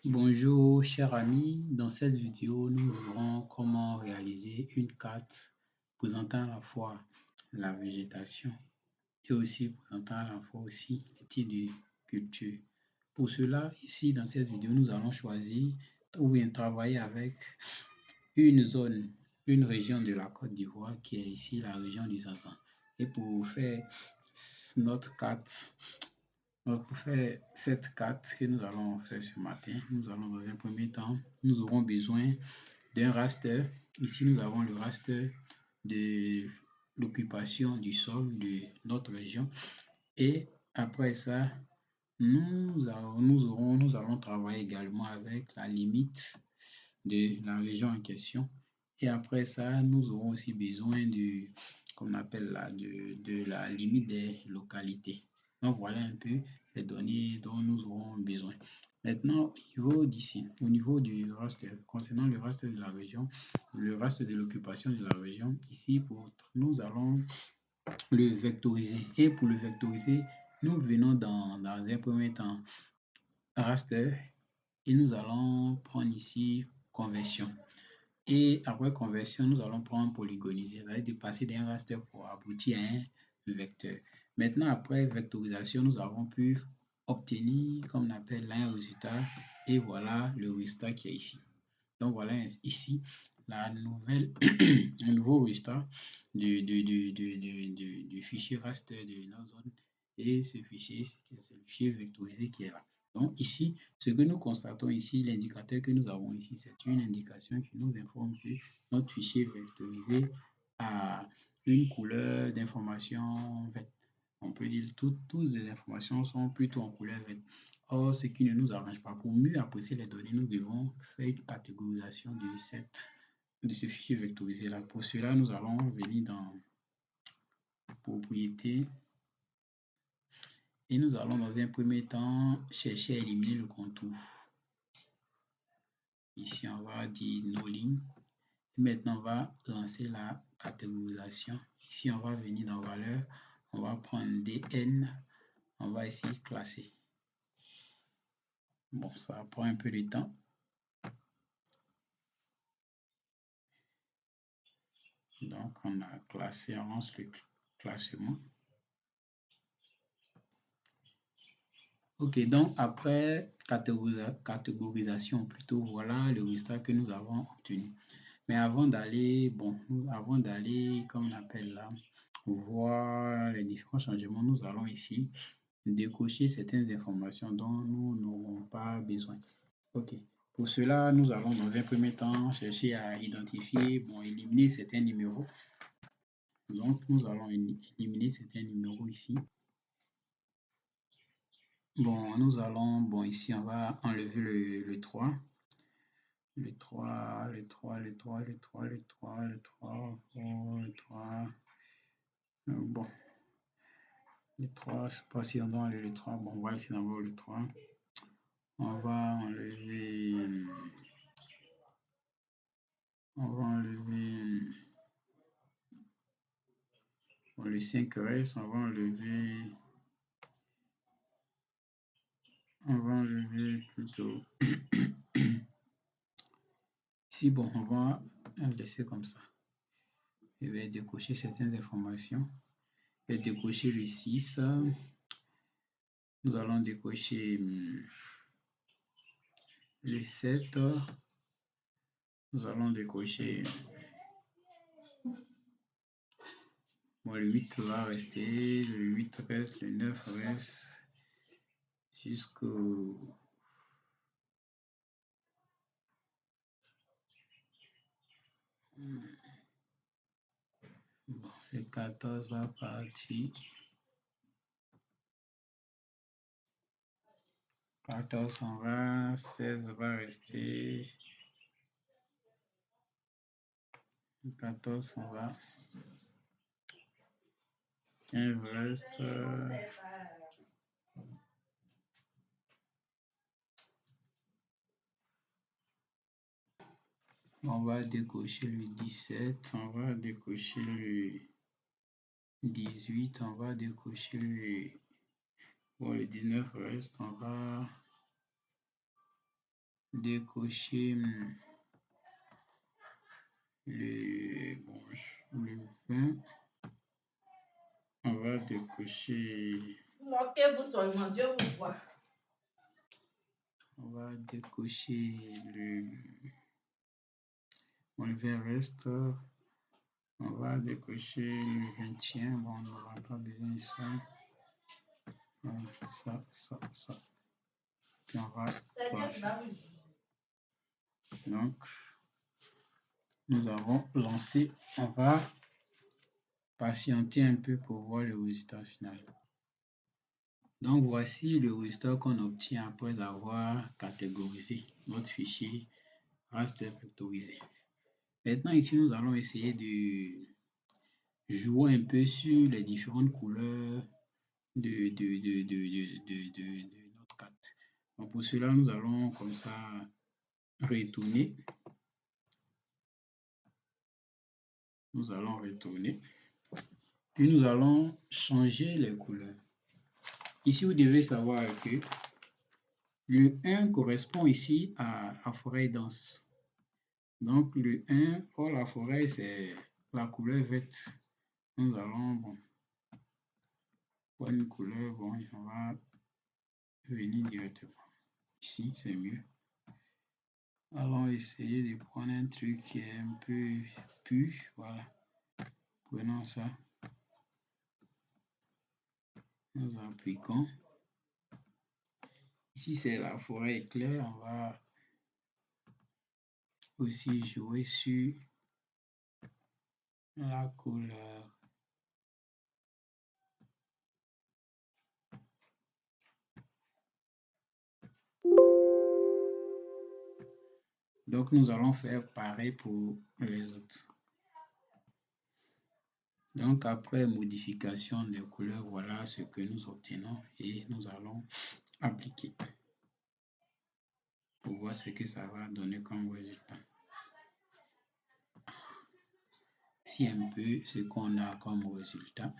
Bonjour chers amis, dans cette vidéo nous verrons comment réaliser une carte présentant à la fois la végétation et aussi présentant à la fois aussi les types de cultures. Pour cela, ici dans cette vidéo, nous allons choisir ou bien travailler avec une zone, une région de la Côte d'Ivoire qui est ici la région du Zaza. Et pour faire notre carte, donc, pour faire cette carte que nous allons faire ce matin, nous allons dans un premier temps, nous aurons besoin d'un raster. Ici, nous avons le raster de l'occupation du sol de notre région. Et après ça, nous allons travailler également avec la limite de la région en question. Et après ça, nous aurons aussi besoin qu'on appelle de la limite des localités. Donc voilà un peu les données dont nous aurons besoin. Maintenant, au niveau d'ici, au niveau du raster, concernant le raster de la région, le raster de l'occupation de la région, ici, nous allons le vectoriser. Et pour le vectoriser, nous venons dans un premier temps raster et nous allons prendre ici conversion. Et après conversion, nous allons prendre polygoniser, c'est-à-dire de passer d'un raster pour aboutir à un vecteur. Maintenant, après vectorisation, nous avons pu obtenir, comme on appelle là, un résultat. Et voilà le résultat qui est ici. Donc voilà ici la nouvelle, un nouveau résultat du fichier raster de notre zone. Et ce fichier, c'est le fichier vectorisé qui est là. Donc ici, ce que nous constatons ici, l'indicateur que nous avons ici, c'est une indication qui nous informe que notre fichier vectorisé a une couleur d'information verte. On peut dire que toutes les informations sont plutôt en couleur verte. Or, ce qui ne nous arrange pas. Pour mieux apprécier les données, nous devons faire une catégorisation de ce fichier vectorisé là. Pour cela, nous allons venir dans propriétés et nous allons dans un premier temps chercher à éliminer le contour. Ici, on va dire no lignes. Maintenant, on va lancer la catégorisation. Ici, on va venir dans valeur. On va prendre DN. On va ici classer. Bon, ça prend un peu de temps. Donc, on a classé, on lance le classement. Ok, donc après catégorisation, plutôt, voilà le résultat que nous avons obtenu. Mais avant d'aller, comme on appelle là, voir les différents changements, nous allons ici décocher certaines informations dont nous n'aurons pas besoin. Ok, pour cela, nous allons dans un premier temps chercher à identifier, éliminer certains numéros. Donc, nous allons éliminer certains numéros ici. Bon, nous allons, ici, on va enlever le 3. Le 3, le 3, le 3, le 3, le 3, le 3, le 3. Bon, le 3, je sais pas si on doit enlever le 3. Bon, on va essayer d'avoir le 3. On va enlever, bon, le 5 reste, on va enlever plutôt. Ici, bon, on va laisser comme ça. Je vais décocher certaines informations. Je vais décocher le 6. Nous allons décocher le 7. Nous allons décocher. Bon, le 8 va rester. Le 8 reste. Le 9 reste. Jusqu'au... Bon, le 14 va partir. 14 s'en va. 16 va rester. 14 s'en va. 15 reste. On va décocher le 17. On va décocher le 18. On va décocher le... Bon, le 19 reste. On va... décocher le 20. On va décocher. Moquez-vous seulement, Dieu vous voit. On va décocher le reste. On va décocher le 20e. Bon, on n'aura pas besoin de ça. Voilà, ça. Puis on va classer. Donc, nous avons lancé. On va patienter un peu pour voir le résultat final. Donc, voici le résultat qu'on obtient après avoir catégorisé notre fichier raster vectorisé. Maintenant, ici, nous allons essayer de jouer un peu sur les différentes couleurs de notre carte. Donc, pour cela, nous allons comme ça retourner. Nous allons retourner. Puis, nous allons changer les couleurs. Ici, vous devez savoir que le 1 correspond ici à la forêt dense. Donc, le 1 pour la forêt, c'est la couleur verte. Nous allons, pour une couleur, on va venir directement. Ici, c'est mieux. Allons essayer de prendre un truc qui est un peu pur. Voilà. Prenons ça. Nous appliquons. Ici, c'est la forêt claire. On va aussi jouer sur la couleur. Donc, nous allons faire pareil pour les autres. Donc, après modification des couleurs, voilà ce que nous obtenons et nous allons appliquer pour voir ce que ça va donner comme résultat. Voici un peu ce qu'on a comme résultat.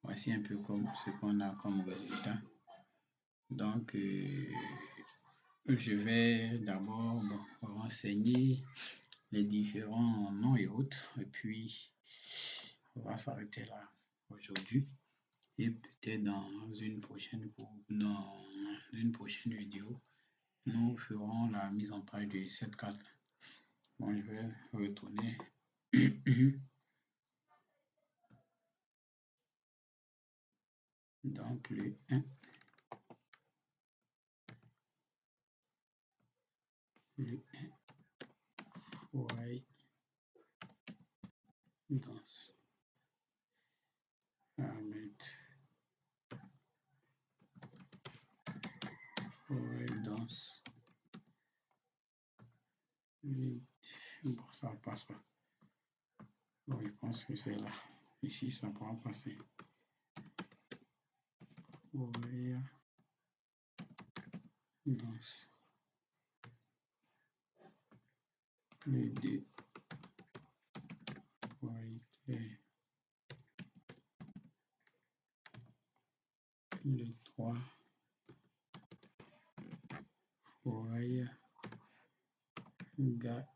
Voici un peu comme ce qu'on a comme résultat. Donc, je vais d'abord renseigner les différents noms et autres, et puis on va s'arrêter là aujourd'hui. Et peut-être dans une prochaine vidéo, nous ferons la mise en page de cette carte. Bon, je vais retourner. Donc, le 1. Le 1. Forêt dense. Paramètres. Forêt dense. Bon, ça ne passe pas. Bon, je pense que c'est là. Ici, ça pourra passer. Forêt dense. Le 2. Forêt claire. Le 3. Forêt galerie.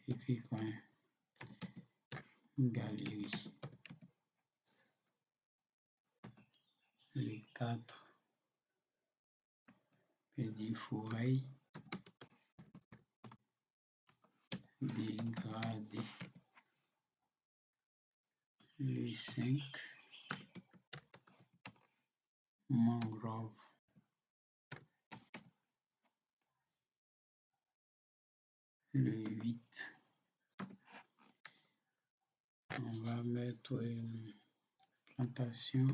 Écrit quand même. Galerie. Le 4. Petit forêt dégradé. Le 5. Mangrove. Le 8. On va mettre une plantation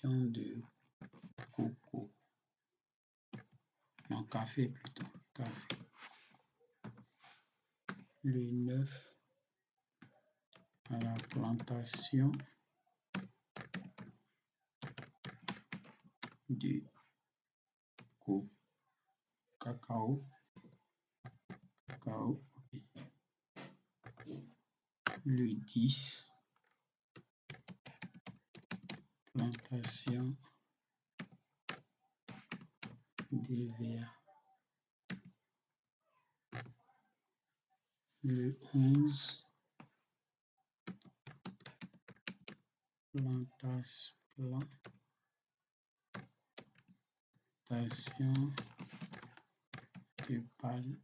de coco. Non, café plutôt. Café. Le 9. À la plantation de cacao. Le 10. plantation d'EVA. Le 11, plantation de palme.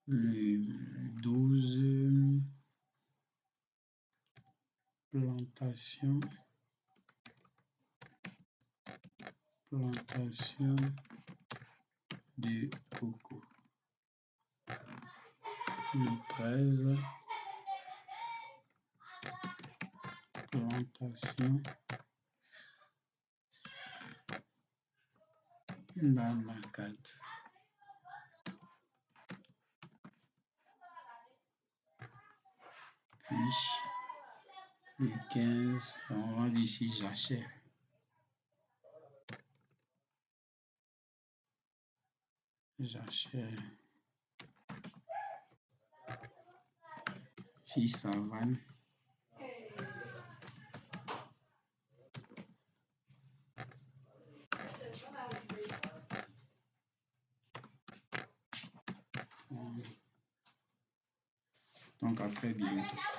Le 12, plantation de coco. Le 13, plantation d'anacarde. Puis, le 15, on va dire ici jachère. Jachère. Ici, savane. Donc, à très bientôt.